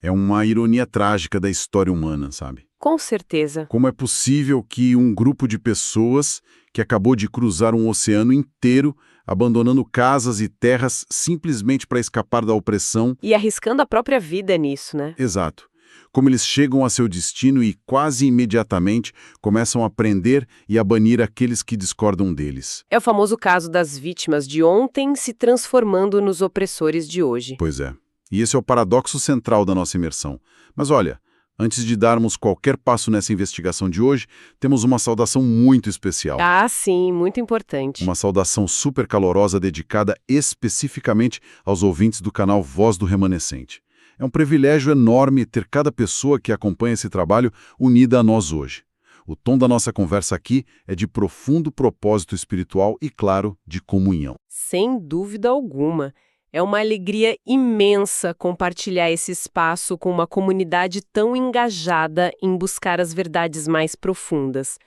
É uma ironia trágica da história humana, sabe? Com certeza. Como é possível que um grupo de pessoas que acabou de cruzar um oceano inteiro, abandonando casas e terras simplesmente para escapar da opressão... E arriscando a própria vida nisso, né? Exato. Como eles chegam a seu destino e quase imediatamente começam a prender e a banir aqueles que discordam deles. É o famoso caso das vítimas de ontem se transformando nos opressores de hoje. Pois é. E esse é o paradoxo central da nossa imersão. Mas olha, antes de darmos qualquer passo nessa investigação de hoje, temos uma saudação muito especial. Ah, sim, muito importante. Uma saudação super calorosa dedicada especificamente aos ouvintes do canal Voz do Remanescente. É um privilégio enorme ter cada pessoa que acompanha esse trabalho unida a nós hoje. O tom da nossa conversa aqui é de profundo propósito espiritual e, claro, de comunhão. Sem dúvida alguma. É uma alegria imensa compartilhar esse espaço com uma comunidade tão engajada em buscar as verdades mais profundas.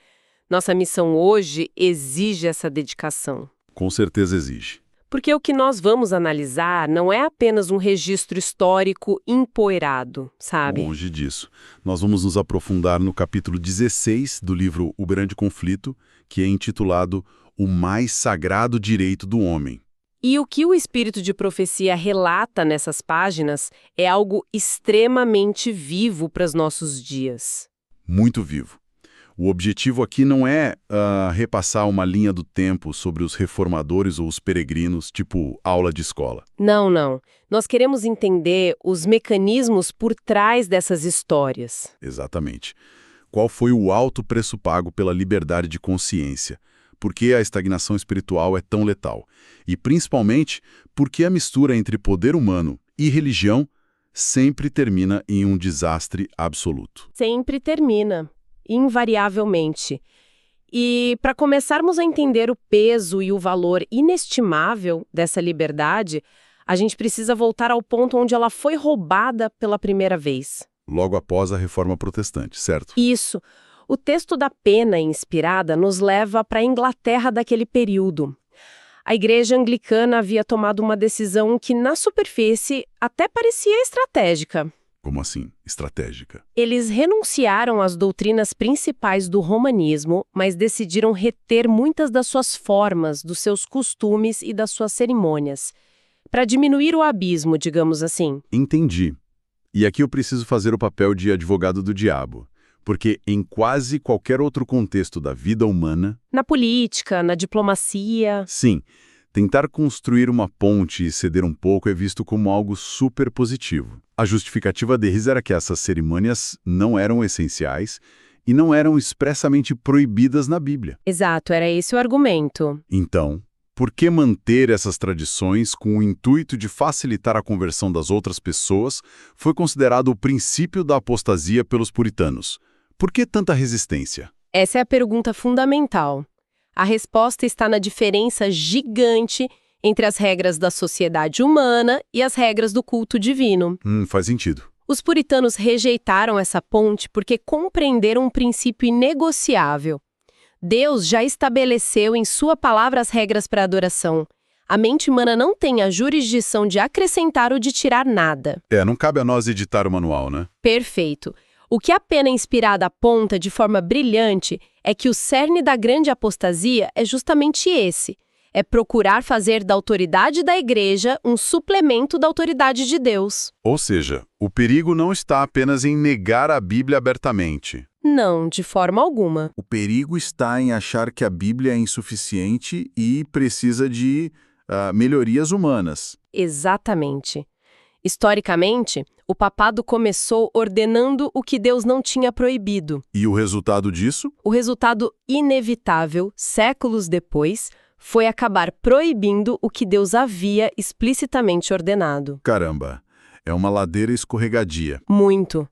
Nossa missão hoje exige essa dedicação. Com certeza exige. Porque o que nós vamos analisar não é apenas um registro histórico empoeirado, sabe? Longe disso. Nós vamos nos aprofundar no capítulo 16 do livro O Grande Conflito, que é intitulado O Mais Sagrado Direito do Homem. E o que o espírito de profecia relata nessas páginas é algo extremamente vivo para os nossos dias. Muito vivo. O objetivo aqui não é repassar uma linha do tempo sobre os reformadores ou os peregrinos, tipo aula de escola. Não, não. Nós queremos entender os mecanismos por trás dessas histórias. Exatamente. Qual foi o alto preço pago pela liberdade de consciência? Por que a estagnação espiritual é tão letal? E, principalmente, por que a mistura entre poder humano e religião sempre termina em um desastre absoluto? Sempre termina. Invariavelmente. E para começarmos a entender o peso e o valor inestimável dessa liberdade, a gente precisa voltar ao ponto onde ela foi roubada pela primeira vez. Logo após a Reforma Protestante, certo? Isso. O texto da pena inspirada nos leva para a Inglaterra daquele período. A Igreja Anglicana havia tomado uma decisão que, na superfície, até parecia estratégica. Como assim, estratégica? Eles renunciaram às doutrinas principais do romanismo, mas decidiram reter muitas das suas formas, dos seus costumes e das suas cerimônias, para diminuir o abismo, digamos assim. Entendi. E aqui eu preciso fazer o papel de advogado do diabo, porque em quase qualquer outro contexto da vida humana... Na política, na diplomacia... Sim. Tentar construir uma ponte e ceder um pouco é visto como algo super positivo. A justificativa deles era que essas cerimônias não eram essenciais e não eram expressamente proibidas na Bíblia. Exato, era esse o argumento. Então, por que manter essas tradições com o intuito de facilitar a conversão das outras pessoas foi considerado o princípio da apostasia pelos puritanos? Por que tanta resistência? Essa é a pergunta fundamental. A resposta está na diferença gigante entre as regras da sociedade humana e as regras do culto divino. Faz sentido. Os puritanos rejeitaram essa ponte porque compreenderam um princípio inegociável. Deus já estabeleceu em sua palavra as regras para a adoração. A mente humana não tem a jurisdição de acrescentar ou de tirar nada. Não cabe a nós editar o manual, né? Perfeito. O que a pena inspirada aponta de forma brilhante é que o cerne da grande apostasia é justamente esse. É procurar fazer da autoridade da igreja um suplemento da autoridade de Deus. Ou seja, o perigo não está apenas em negar a Bíblia abertamente. Não, de forma alguma. O perigo está em achar que a Bíblia é insuficiente e precisa de melhorias humanas. Exatamente. Historicamente, o papado começou ordenando o que Deus não tinha proibido. E o resultado disso? O resultado inevitável, séculos depois, foi acabar proibindo o que Deus havia explicitamente ordenado. Caramba, é uma ladeira escorregadia. Muito.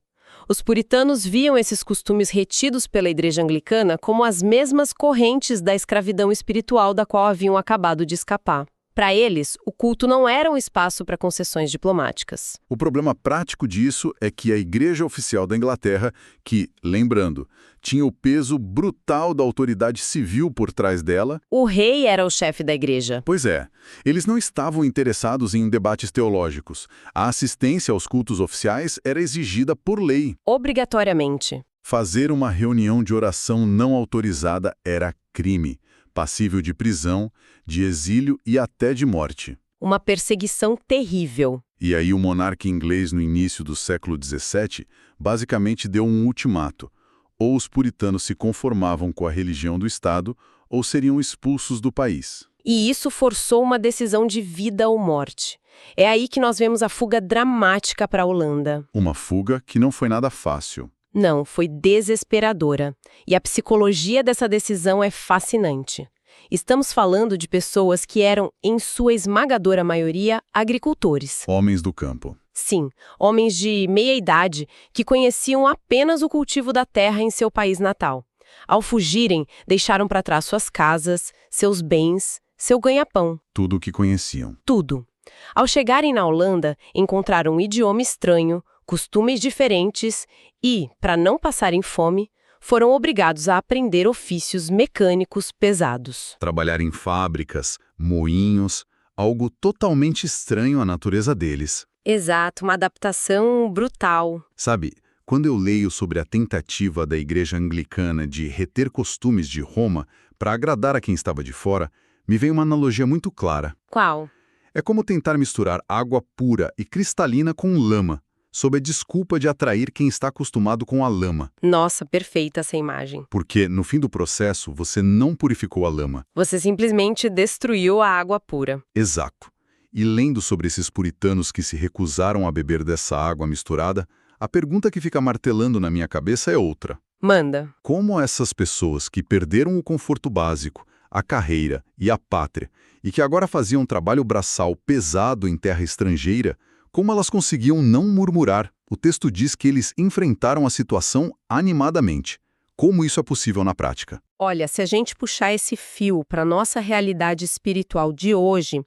Os puritanos viam esses costumes retidos pela Igreja Anglicana como as mesmas correntes da escravidão espiritual da qual haviam acabado de escapar. Para eles, o culto não era um espaço para concessões diplomáticas. O problema prático disso é que a Igreja Oficial da Inglaterra, que, lembrando, tinha o peso brutal da autoridade civil por trás dela. O rei era o chefe da igreja. Pois é, eles não estavam interessados em debates teológicos. A assistência aos cultos oficiais era exigida por lei. Obrigatoriamente. Fazer uma reunião de oração não autorizada era crime, passível de prisão, de exílio e até de morte. Uma perseguição terrível. E aí o monarca inglês no início do século XVII basicamente deu um ultimato. Ou os puritanos se conformavam com a religião do Estado, ou seriam expulsos do país. E isso forçou uma decisão de vida ou morte. É aí que nós vemos a fuga dramática para a Holanda. Uma fuga que não foi nada fácil. Não, foi desesperadora. E a psicologia dessa decisão é fascinante. Estamos falando de pessoas que eram, em sua esmagadora maioria, agricultores. Homens do campo. Sim, homens de meia idade que conheciam apenas o cultivo da terra em seu país natal. Ao fugirem, deixaram para trás suas casas, seus bens, seu ganha-pão. Tudo o que conheciam. Tudo. Ao chegarem na Holanda, encontraram um idioma estranho, costumes diferentes e, para não passarem fome, foram obrigados a aprender ofícios mecânicos pesados. Trabalhar em fábricas, moinhos, algo totalmente estranho à natureza deles. Exato, uma adaptação brutal. Sabe, quando eu leio sobre a tentativa da Igreja Anglicana de reter costumes de Roma para agradar a quem estava de fora, me vem uma analogia muito clara. Qual? É como tentar misturar água pura e cristalina com lama, sob a desculpa de atrair quem está acostumado com a lama. Nossa, perfeita essa imagem. Porque, no fim do processo, você não purificou a lama. Você simplesmente destruiu a água pura. Exato. E lendo sobre esses puritanos que se recusaram a beber dessa água misturada, a pergunta que fica martelando na minha cabeça é outra. Manda. Como essas pessoas que perderam o conforto básico, a carreira e a pátria, e que agora faziam um trabalho braçal pesado em terra estrangeira, como elas conseguiam não murmurar? O texto diz que eles enfrentaram a situação animadamente. Como isso é possível na prática? Olha, se a gente puxar esse fio para a nossa realidade espiritual de hoje,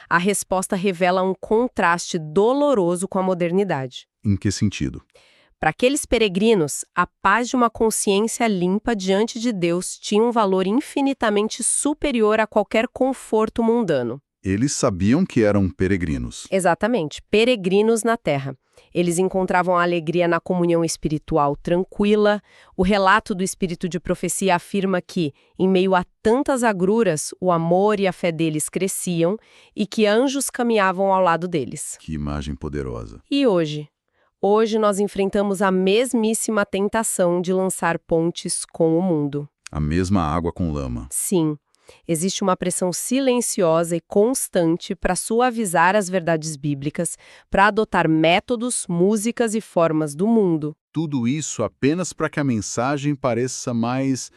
a resposta revela um contraste doloroso com a modernidade. Em que sentido? Para aqueles peregrinos, a paz de uma consciência limpa diante de Deus tinha um valor infinitamente superior a qualquer conforto mundano. Eles sabiam que eram peregrinos. Exatamente, peregrinos na terra. Eles encontravam a alegria na comunhão espiritual tranquila. O relato do espírito de profecia afirma que, em meio a tantas agruras, o amor e a fé deles cresciam e que anjos caminhavam ao lado deles. Que imagem poderosa. E hoje? Hoje nós enfrentamos a mesmíssima tentação de lançar pontes com o mundo. A mesma água com lama. Sim. Existe uma pressão silenciosa e constante para suavizar as verdades bíblicas, para adotar métodos, músicas e formas do mundo. Tudo isso apenas para que a mensagem pareça mais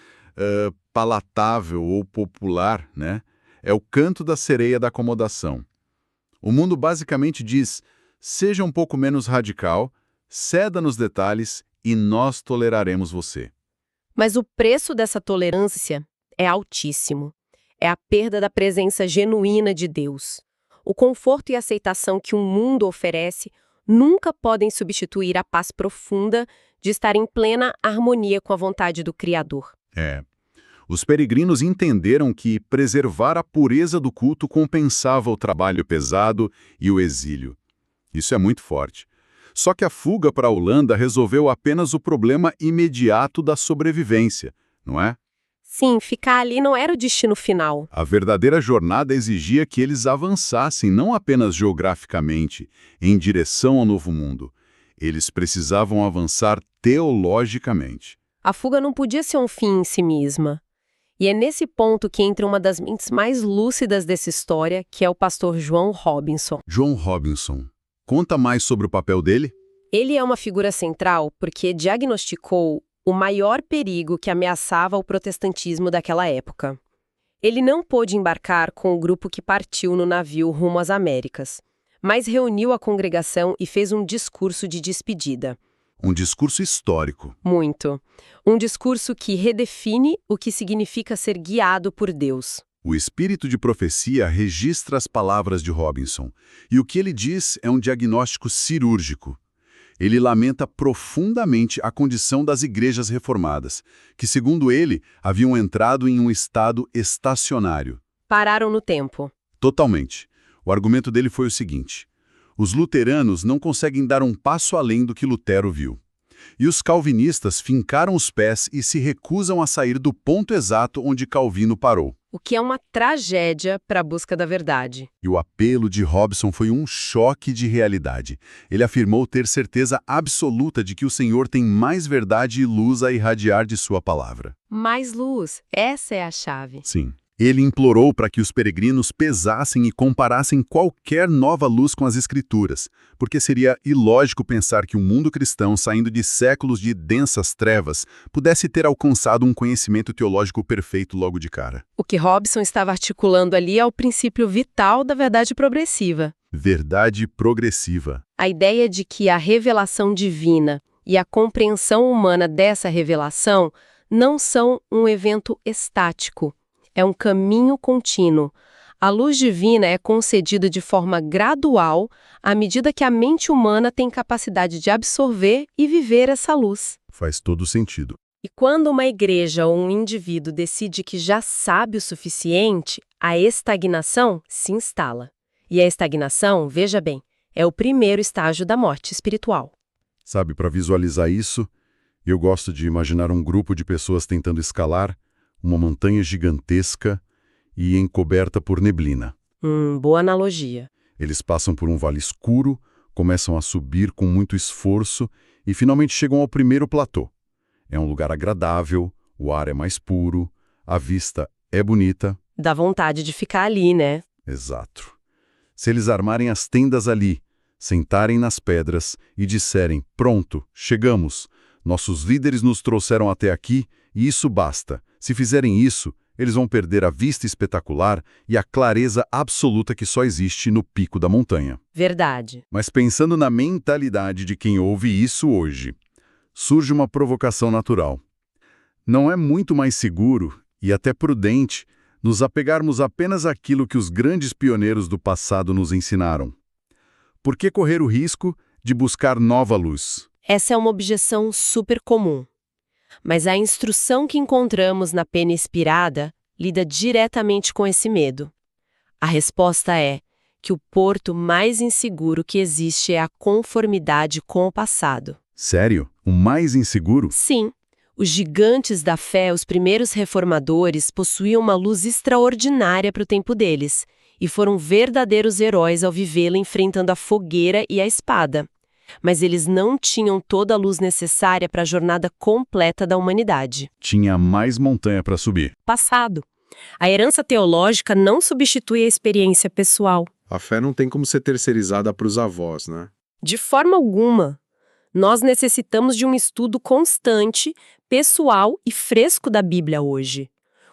palatável ou popular, né? É o canto da sereia da acomodação. O mundo basicamente diz, seja um pouco menos radical, ceda nos detalhes e nós toleraremos você. Mas o preço dessa tolerância é altíssimo. É a perda da presença genuína de Deus. O conforto e a aceitação que o mundo oferece nunca podem substituir a paz profunda de estar em plena harmonia com a vontade do Criador. Os peregrinos entenderam que preservar a pureza do culto compensava o trabalho pesado e o exílio. Isso é muito forte. Só que a fuga para a Holanda resolveu apenas o problema imediato da sobrevivência, não é? Sim, ficar ali não era o destino final. A verdadeira jornada exigia que eles avançassem não apenas geograficamente, em direção ao novo mundo. Eles precisavam avançar teologicamente. A fuga não podia ser um fim em si mesma. E é nesse ponto que entra uma das mentes mais lúcidas dessa história, que é o pastor João Robinson. John Robinson. Conta mais sobre o papel dele? Ele é uma figura central porque diagnosticou o maior perigo que ameaçava o protestantismo daquela época. Ele não pôde embarcar com o grupo que partiu no navio rumo às Américas, mas reuniu a congregação e fez um discurso de despedida. Um discurso histórico. Muito. Um discurso que redefine o que significa ser guiado por Deus. O espírito de profecia registra as palavras de Robinson, e o que ele diz é um diagnóstico cirúrgico. Ele lamenta profundamente a condição das igrejas reformadas, que, segundo ele, haviam entrado em um estado estacionário. Pararam no tempo. Totalmente. O argumento dele foi o seguinte: os luteranos não conseguem dar um passo além do que Lutero viu. E os calvinistas fincaram os pés e se recusam a sair do ponto exato onde Calvino parou. O que é uma tragédia para a busca da verdade. E o apelo de Robson foi um choque de realidade. Ele afirmou ter certeza absoluta de que o Senhor tem mais verdade e luz a irradiar de sua palavra. Mais luz, essa é a chave. Sim. Ele implorou para que os peregrinos pesassem e comparassem qualquer nova luz com as Escrituras, porque seria ilógico pensar que o mundo cristão, saindo de séculos de densas trevas, pudesse ter alcançado um conhecimento teológico perfeito logo de cara. O que Robson estava articulando ali é o princípio vital da verdade progressiva. Verdade progressiva. A ideia de que a revelação divina e a compreensão humana dessa revelação não são um evento estático. É um caminho contínuo. A luz divina é concedida de forma gradual à medida que a mente humana tem capacidade de absorver e viver essa luz. Faz todo sentido. E quando uma igreja ou um indivíduo decide que já sabe o suficiente, a estagnação se instala. E a estagnação, veja bem, é o primeiro estágio da morte espiritual. Sabe, para visualizar isso, eu gosto de imaginar um grupo de pessoas tentando escalar uma montanha gigantesca e encoberta por neblina. Boa analogia. Eles passam por um vale escuro, começam a subir com muito esforço e finalmente chegam ao primeiro platô. É um lugar agradável, o ar é mais puro, a vista é bonita. Dá vontade de ficar ali, né? Exato. Se eles armarem as tendas ali, sentarem nas pedras e disserem: pronto, chegamos, nossos líderes nos trouxeram até aqui e isso basta. Se fizerem isso, eles vão perder a vista espetacular e a clareza absoluta que só existe no pico da montanha. Verdade. Mas pensando na mentalidade de quem ouve isso hoje, surge uma provocação natural. Não é muito mais seguro e até prudente nos apegarmos apenas àquilo que os grandes pioneiros do passado nos ensinaram? Por que correr o risco de buscar nova luz? Essa é uma objeção super comum. Mas a instrução que encontramos na Pena Inspirada lida diretamente com esse medo. A resposta é que o porto mais inseguro que existe é a conformidade com o passado. Sério? O mais inseguro? Sim. Os gigantes da fé, os primeiros reformadores, possuíam uma luz extraordinária para o tempo deles e foram verdadeiros heróis ao vivê-la enfrentando a fogueira e a espada. Mas eles não tinham toda a luz necessária para a jornada completa da humanidade. Tinha mais montanha para subir. Passado. A herança teológica não substitui a experiência pessoal. A fé não tem como ser terceirizada para os avós, né? De forma alguma. Nós necessitamos de um estudo constante, pessoal e fresco da Bíblia hoje.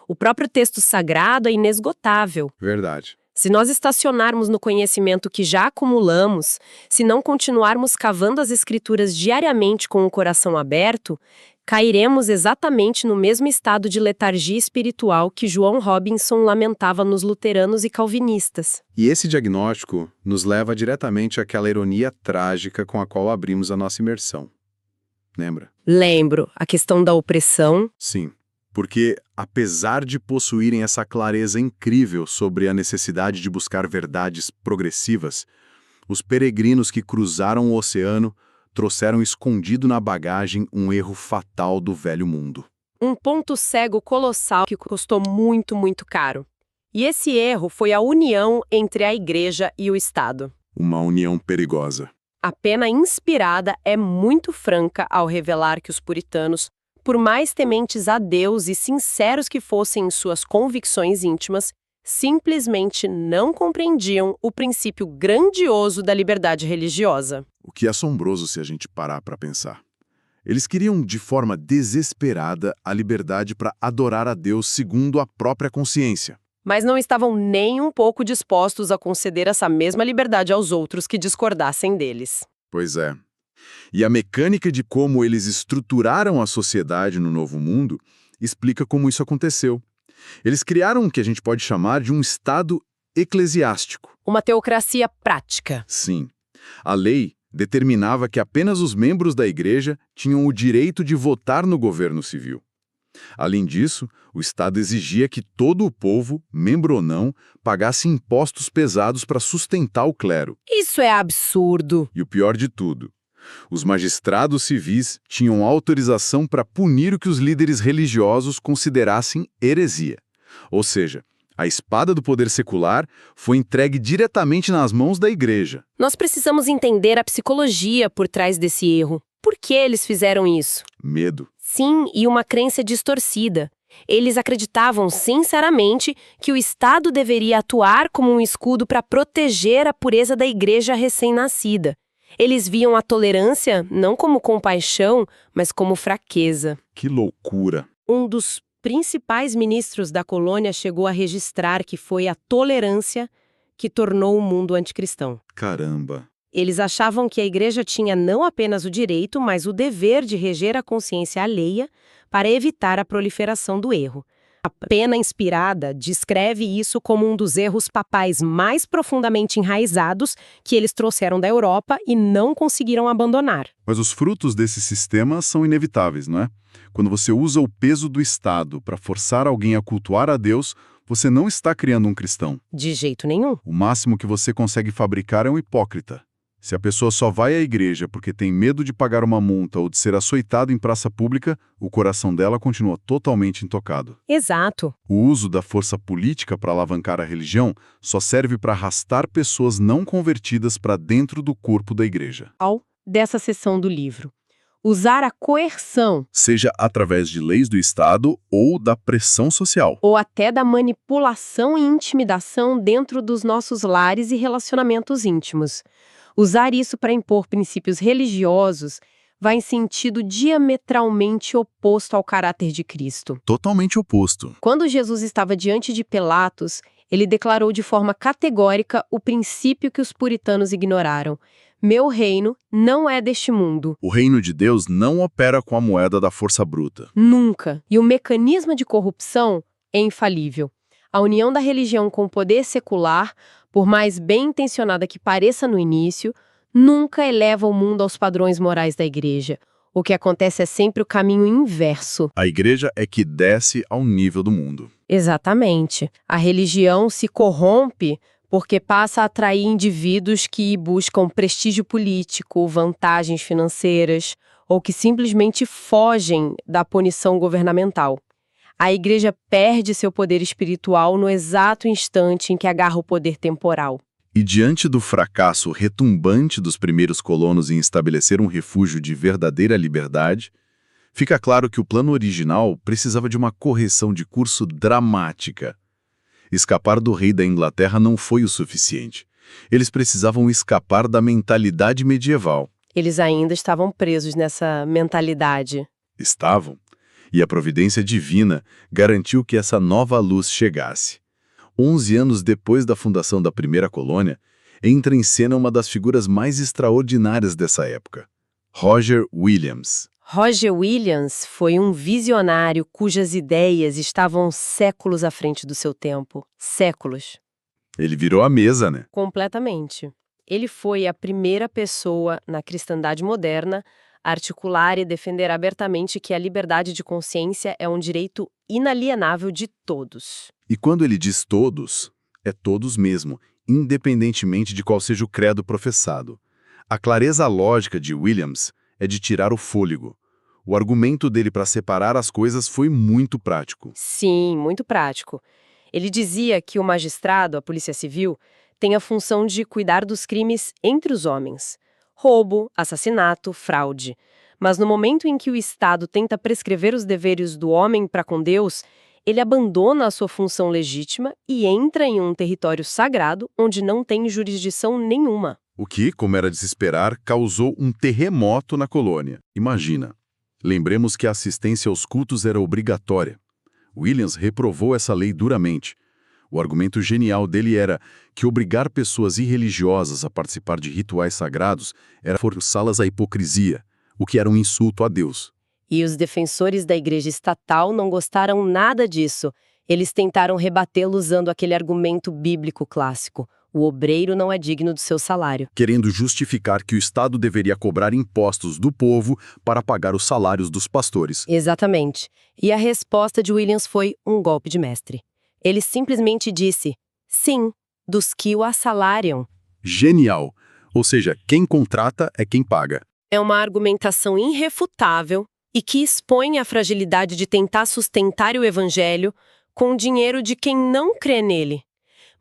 O próprio texto sagrado é inesgotável. Verdade. Se nós estacionarmos no conhecimento que já acumulamos, se não continuarmos cavando as Escrituras diariamente com o coração aberto, cairemos exatamente no mesmo estado de letargia espiritual que João Robinson lamentava nos luteranos e calvinistas. E esse diagnóstico nos leva diretamente àquela ironia trágica com a qual abrimos a nossa imersão. Lembra? Lembro, a questão da opressão. Sim. Porque, apesar de possuírem essa clareza incrível sobre a necessidade de buscar verdades progressivas, os peregrinos que cruzaram o oceano trouxeram escondido na bagagem um erro fatal do velho mundo. Um ponto cego colossal que custou muito, muito caro. E esse erro foi a união entre a Igreja e o Estado. Uma união perigosa. A Pena Inspirada é muito franca ao revelar que os puritanos, por mais tementes a Deus e sinceros que fossem em suas convicções íntimas, simplesmente não compreendiam o princípio grandioso da liberdade religiosa. O que é assombroso se a gente parar para pensar. Eles queriam, de forma desesperada, a liberdade para adorar a Deus segundo a própria consciência. Mas não estavam nem um pouco dispostos a conceder essa mesma liberdade aos outros que discordassem deles. Pois é. E a mecânica de como eles estruturaram a sociedade no Novo Mundo explica como isso aconteceu. Eles criaram o que a gente pode chamar de um Estado eclesiástico. Uma teocracia prática. Sim. A lei determinava que apenas os membros da igreja tinham o direito de votar no governo civil. Além disso, o Estado exigia que todo o povo, membro ou não, pagasse impostos pesados para sustentar o clero. Isso é absurdo. E o pior de tudo, os magistrados civis tinham autorização para punir o que os líderes religiosos considerassem heresia. Ou seja, a espada do poder secular foi entregue diretamente nas mãos da igreja. Nós precisamos entender a psicologia por trás desse erro. Por que eles fizeram isso? Medo. Sim, e uma crença distorcida. Eles acreditavam sinceramente que o Estado deveria atuar como um escudo para proteger a pureza da igreja recém-nascida. Eles viam a tolerância não como compaixão, mas como fraqueza. Que loucura! Um dos principais ministros da colônia chegou a registrar que foi a tolerância que tornou o mundo anticristão. Caramba! Eles achavam que a igreja tinha não apenas o direito, mas o dever de reger a consciência alheia para evitar a proliferação do erro. A Pena Inspirada descreve isso como um dos erros papais mais profundamente enraizados que eles trouxeram da Europa e não conseguiram abandonar. Mas os frutos desse sistema são inevitáveis, não é? Quando você usa o peso do Estado para forçar alguém a cultuar a Deus, você não está criando um cristão. De jeito nenhum. O máximo que você consegue fabricar é um hipócrita. Se a pessoa só vai à igreja porque tem medo de pagar uma multa ou de ser açoitado em praça pública, o coração dela continua totalmente intocado. Exato. O uso da força política para alavancar a religião só serve para arrastar pessoas não convertidas para dentro do corpo da igreja. Dessa seção do livro. Usar a coerção. Seja através de leis do Estado ou da pressão social. Ou até da manipulação e intimidação dentro dos nossos lares e relacionamentos íntimos. Usar isso para impor princípios religiosos vai em sentido diametralmente oposto ao caráter de Cristo. Totalmente oposto. Quando Jesus estava diante de Pilatos, ele declarou de forma categórica o princípio que os puritanos ignoraram. Meu reino não é deste mundo. O reino de Deus não opera com a moeda da força bruta. Nunca. E o mecanismo de corrupção é infalível. A união da religião com o poder secular, por mais bem intencionada que pareça no início, nunca eleva o mundo aos padrões morais da igreja. O que acontece é sempre o caminho inverso. A igreja é que desce ao nível do mundo. Exatamente. A religião se corrompe porque passa a atrair indivíduos que buscam prestígio político, vantagens financeiras, ou que simplesmente fogem da punição governamental. A igreja perde seu poder espiritual no exato instante em que agarra o poder temporal. E diante do fracasso retumbante dos primeiros colonos em estabelecer um refúgio de verdadeira liberdade, fica claro que o plano original precisava de uma correção de curso dramática. Escapar do rei da Inglaterra não foi o suficiente. Eles precisavam escapar da mentalidade medieval. Eles ainda estavam presos nessa mentalidade. Estavam. E a providência divina garantiu que essa nova luz chegasse. 11 anos depois da fundação da primeira colônia, entra em cena uma das figuras mais extraordinárias dessa época, Roger Williams. Roger Williams foi um visionário cujas ideias estavam séculos à frente do seu tempo. Séculos. Ele virou a mesa, né? Completamente. Ele foi a primeira pessoa na cristandade moderna a articular e defender abertamente que a liberdade de consciência é um direito inalienável de todos. E quando ele diz todos, é todos mesmo, independentemente de qual seja o credo professado. A clareza lógica de Williams é de tirar o fôlego. O argumento dele para separar as coisas foi muito prático. Sim, muito prático. Ele dizia que o magistrado, a polícia civil, tem a função de cuidar dos crimes entre os homens. Roubo, assassinato, fraude. Mas no momento em que o Estado tenta prescrever os deveres do homem para com Deus, ele abandona a sua função legítima e entra em um território sagrado onde não tem jurisdição nenhuma. O que, como era de se esperar, causou um terremoto na colônia. Imagina. Lembremos que a assistência aos cultos era obrigatória. Williams reprovou essa lei duramente. O argumento genial dele era que obrigar pessoas irreligiosas a participar de rituais sagrados era forçá-las à hipocrisia, o que era um insulto a Deus. E os defensores da igreja estatal não gostaram nada disso. Eles tentaram rebatê-lo usando aquele argumento bíblico clássico: o obreiro não é digno do seu salário. Querendo justificar que o Estado deveria cobrar impostos do povo para pagar os salários dos pastores. Exatamente. E a resposta de Williams foi um golpe de mestre. Ele simplesmente disse: sim, dos que o assalariam. Genial! Ou seja, quem contrata é quem paga. É uma argumentação irrefutável e que expõe a fragilidade de tentar sustentar o evangelho com o dinheiro de quem não crê nele.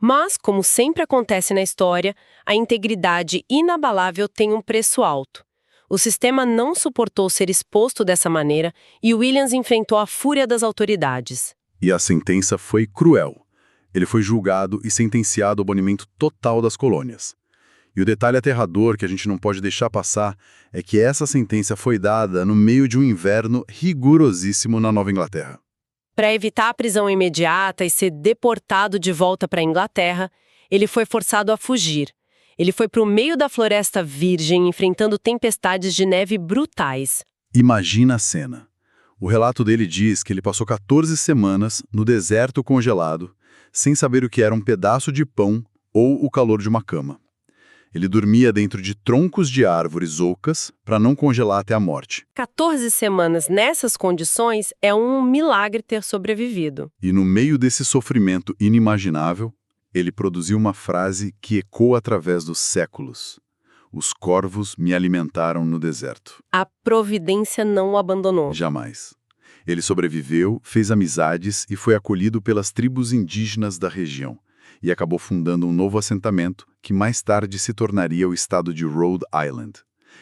Mas, como sempre acontece na história, a integridade inabalável tem um preço alto. O sistema não suportou ser exposto dessa maneira e Williams enfrentou a fúria das autoridades. E a sentença foi cruel. Ele foi julgado e sentenciado ao banimento total das colônias. E o detalhe aterrador que a gente não pode deixar passar é que essa sentença foi dada no meio de um inverno rigorosíssimo na Nova Inglaterra. Para evitar a prisão imediata e ser deportado de volta para a Inglaterra, ele foi forçado a fugir. Ele foi para o meio da floresta virgem, enfrentando tempestades de neve brutais. Imagina a cena. O relato dele diz que ele passou 14 semanas no deserto congelado, sem saber o que era um pedaço de pão ou o calor de uma cama. Ele dormia dentro de troncos de árvores ocas para não congelar até a morte. 14 semanas nessas condições é um milagre ter sobrevivido. E no meio desse sofrimento inimaginável, ele produziu uma frase que ecoa através dos séculos. Os corvos me alimentaram no deserto. A providência não o abandonou. Jamais. Ele sobreviveu, fez amizades e foi acolhido pelas tribos indígenas da região. E acabou fundando um novo assentamento que mais tarde se tornaria o estado de Rhode Island.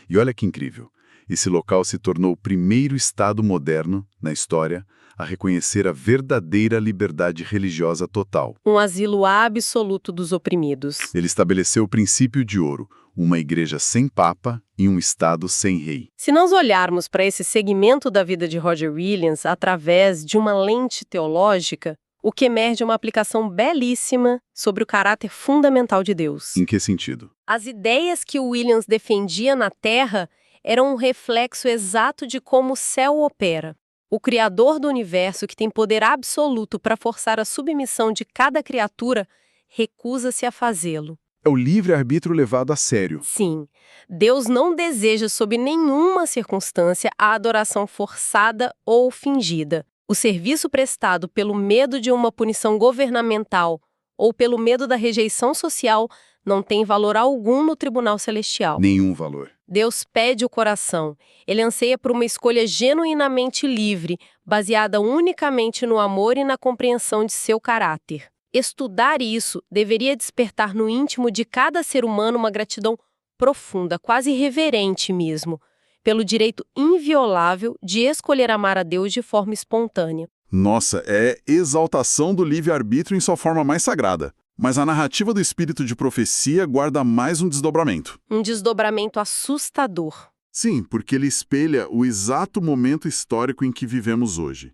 E olha que incrível, esse local se tornou o primeiro estado moderno, na história, a reconhecer a verdadeira liberdade religiosa total. Um asilo absoluto dos oprimidos. Ele estabeleceu o princípio de ouro, uma igreja sem papa e um estado sem rei. Se nós olharmos para esse segmento da vida de Roger Williams através de uma lente teológica, o que emerge é uma aplicação belíssima sobre o caráter fundamental de Deus. Em que sentido? As ideias que o Williams defendia na Terra eram um reflexo exato de como o céu opera. O Criador do universo, que tem poder absoluto para forçar a submissão de cada criatura, recusa-se a fazê-lo. É o livre-arbítrio levado a sério. Sim, Deus não deseja, sob nenhuma circunstância, a adoração forçada ou fingida. O serviço prestado pelo medo de uma punição governamental ou pelo medo da rejeição social não tem valor algum no tribunal celestial. Nenhum valor. Deus pede o coração. Ele anseia por uma escolha genuinamente livre, baseada unicamente no amor e na compreensão de seu caráter. Estudar isso deveria despertar no íntimo de cada ser humano uma gratidão profunda, quase reverente mesmo, pelo direito inviolável de escolher amar a Deus de forma espontânea. Nossa, é exaltação do livre-arbítrio em sua forma mais sagrada. Mas a narrativa do espírito de profecia guarda mais um desdobramento. Um desdobramento assustador. Sim, porque ele espelha o exato momento histórico em que vivemos hoje.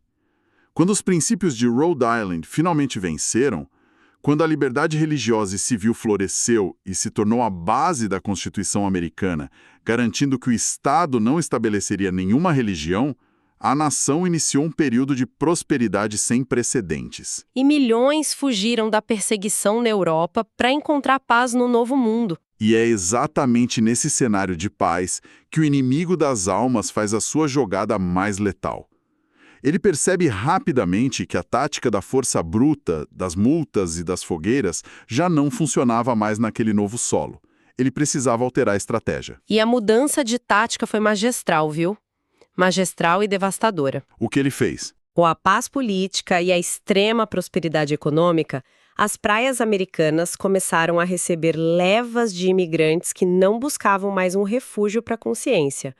Quando os princípios de Rhode Island finalmente venceram, quando a liberdade religiosa e civil floresceu e se tornou a base da Constituição americana, garantindo que o Estado não estabeleceria nenhuma religião, a nação iniciou um período de prosperidade sem precedentes. E milhões fugiram da perseguição na Europa para encontrar paz no Novo Mundo. E é exatamente nesse cenário de paz que o inimigo das almas faz a sua jogada mais letal. Ele percebe rapidamente que a tática da força bruta, das multas e das fogueiras já não funcionava mais naquele novo solo. Ele precisava alterar a estratégia. E a mudança de tática foi magistral, viu? Magistral e devastadora. O que ele fez? Com a paz política e a extrema prosperidade econômica, as praias americanas começaram a receber levas de imigrantes que não buscavam mais um refúgio para a consciência.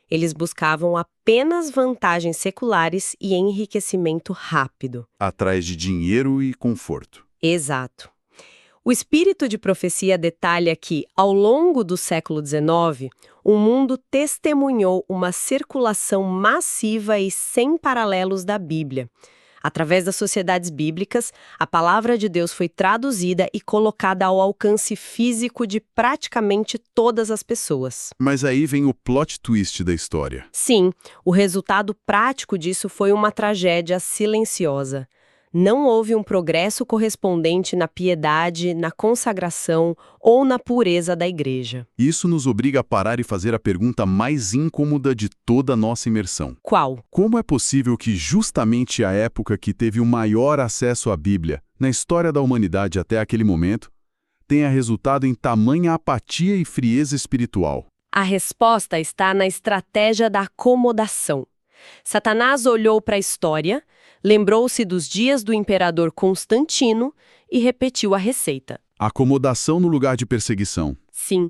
Eles buscavam apenas vantagens seculares e enriquecimento rápido. Atrás de dinheiro e conforto. Exato. O espírito de profecia detalha que, ao longo do século XIX, o mundo testemunhou uma circulação massiva e sem paralelos da Bíblia. Através das sociedades bíblicas, a palavra de Deus foi traduzida e colocada ao alcance físico de praticamente todas as pessoas. Mas aí vem o plot twist da história. Sim, o resultado prático disso foi uma tragédia silenciosa. Não houve um progresso correspondente na piedade, na consagração ou na pureza da igreja. Isso nos obriga a parar e fazer a pergunta mais incômoda de toda a nossa imersão. Qual? Como é possível que justamente a época que teve o maior acesso à Bíblia, na história da humanidade até aquele momento, tenha resultado em tamanha apatia e frieza espiritual? A resposta está na estratégia da acomodação. Satanás olhou para a história, lembrou-se dos dias do imperador Constantino e repetiu a receita. Acomodação no lugar de perseguição. Sim,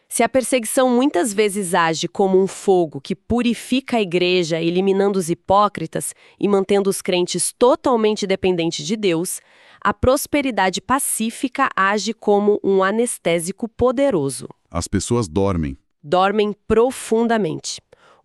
se a perseguição muitas vezes age como um fogo que purifica a igreja, eliminando os hipócritas e mantendo os crentes totalmente dependentes de Deus, a prosperidade pacífica age como um anestésico poderoso. As pessoas dormem. Dormem profundamente.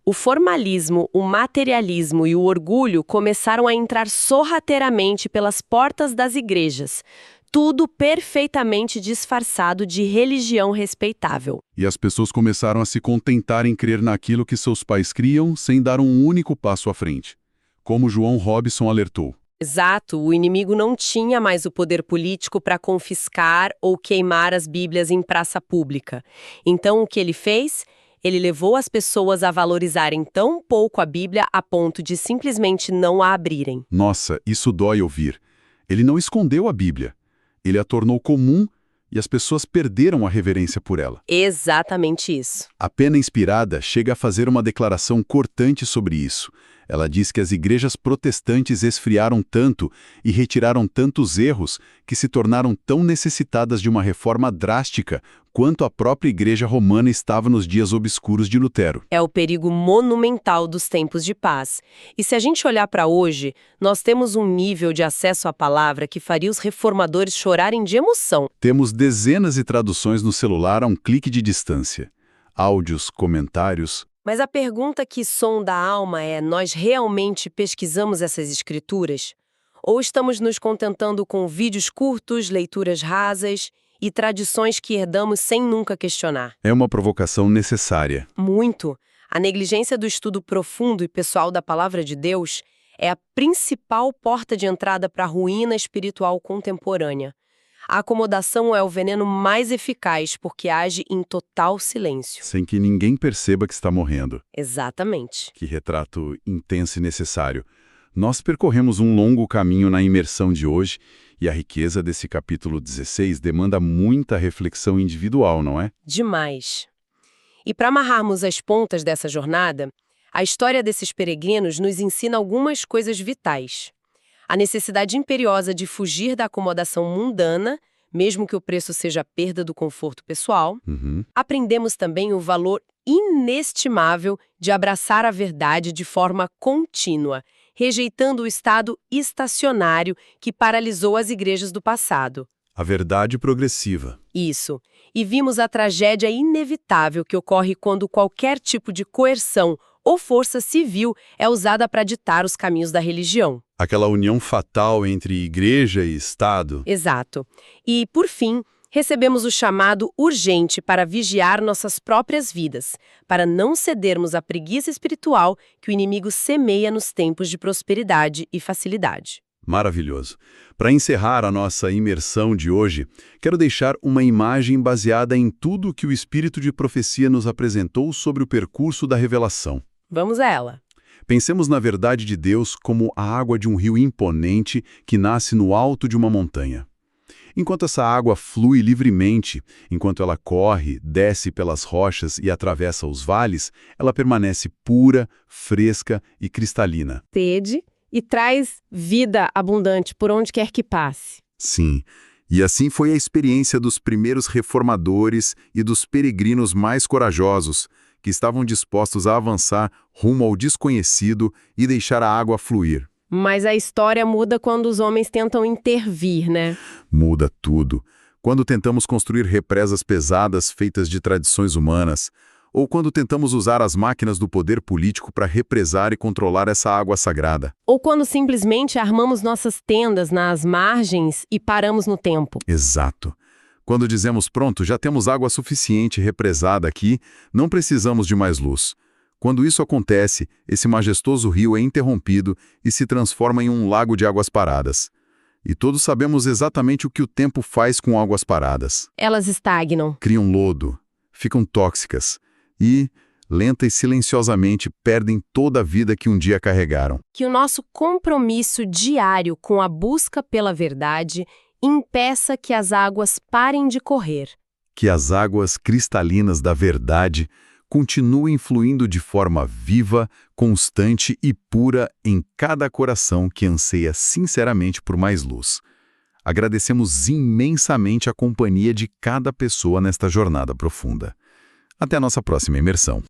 O formalismo, o materialismo e o orgulho começaram a entrar sorrateiramente pelas portas das igrejas, tudo perfeitamente disfarçado de religião respeitável. E as pessoas começaram a se contentar em crer naquilo que seus pais criam sem dar um único passo à frente. Como João Robson alertou. Exato, o inimigo não tinha mais o poder político para confiscar ou queimar as Bíblias em praça pública. Então, o que ele fez? Ele levou as pessoas a valorizarem tão pouco a Bíblia a ponto de simplesmente não a abrirem. Nossa, isso dói ouvir. Ele não escondeu a Bíblia. Ele a tornou comum e as pessoas perderam a reverência por ela. Exatamente isso. A Pena Inspirada chega a fazer uma declaração cortante sobre isso. Ela diz que as igrejas protestantes esfriaram tanto e retiraram tantos erros que se tornaram tão necessitadas de uma reforma drástica quanto a própria igreja romana estava nos dias obscuros de Lutero. É o perigo monumental dos tempos de paz. E se a gente olhar para hoje, nós temos um nível de acesso à palavra que faria os reformadores chorarem de emoção. Temos dezenas de traduções no celular a um clique de distância. Áudios, comentários. Mas a pergunta que sonda a alma é: nós realmente pesquisamos essas escrituras? Ou estamos nos contentando com vídeos curtos, leituras rasas e tradições que herdamos sem nunca questionar? É uma provocação necessária. Muito. A negligência do estudo profundo e pessoal da Palavra de Deus é a principal porta de entrada para a ruína espiritual contemporânea. A acomodação é o veneno mais eficaz porque age em total silêncio. Sem que ninguém perceba que está morrendo. Exatamente. Que retrato intenso e necessário. Nós percorremos um longo caminho na imersão de hoje e a riqueza desse capítulo 16 demanda muita reflexão individual, não é? Demais. E para amarrarmos as pontas dessa jornada, a história desses peregrinos nos ensina algumas coisas vitais. A necessidade imperiosa de fugir da acomodação mundana, mesmo que o preço seja a perda do conforto pessoal. Aprendemos também o valor inestimável de abraçar a verdade de forma contínua, rejeitando o estado estacionário que paralisou as igrejas do passado. A verdade progressiva. Isso. E vimos a tragédia inevitável que ocorre quando qualquer tipo de coerção ou força civil é usada para ditar os caminhos da religião. Aquela união fatal entre igreja e Estado. Exato. E, por fim, recebemos o chamado urgente para vigiar nossas próprias vidas, para não cedermos à preguiça espiritual que o inimigo semeia nos tempos de prosperidade e facilidade. Maravilhoso. Para encerrar a nossa imersão de hoje, quero deixar uma imagem baseada em tudo que o Espírito de Profecia nos apresentou sobre o percurso da revelação. Vamos a ela. Pensemos na verdade de Deus como a água de um rio imponente que nasce no alto de uma montanha. Enquanto essa água flui livremente, enquanto ela corre, desce pelas rochas e atravessa os vales, ela permanece pura, fresca e cristalina. Sede e traz vida abundante por onde quer que passe. Sim, e assim foi a experiência dos primeiros reformadores e dos peregrinos mais corajosos, que estavam dispostos a avançar rumo ao desconhecido e deixar a água fluir. Mas a história muda quando os homens tentam intervir, né? Muda tudo. Quando tentamos construir represas pesadas feitas de tradições humanas, ou quando tentamos usar as máquinas do poder político para represar e controlar essa água sagrada. Ou quando simplesmente armamos nossas tendas nas margens e paramos no tempo. Exato. Quando dizemos, pronto, já temos água suficiente represada aqui, não precisamos de mais luz. Quando isso acontece, esse majestoso rio é interrompido e se transforma em um lago de águas paradas. E todos sabemos exatamente o que o tempo faz com águas paradas. Elas estagnam. Criam lodo, ficam tóxicas e, lenta e silenciosamente, perdem toda a vida que um dia carregaram. Que o nosso compromisso diário com a busca pela verdade impeça que as águas parem de correr. Que as águas cristalinas da verdade continuem fluindo de forma viva, constante e pura em cada coração que anseia sinceramente por mais luz. Agradecemos imensamente a companhia de cada pessoa nesta jornada profunda. Até a nossa próxima imersão.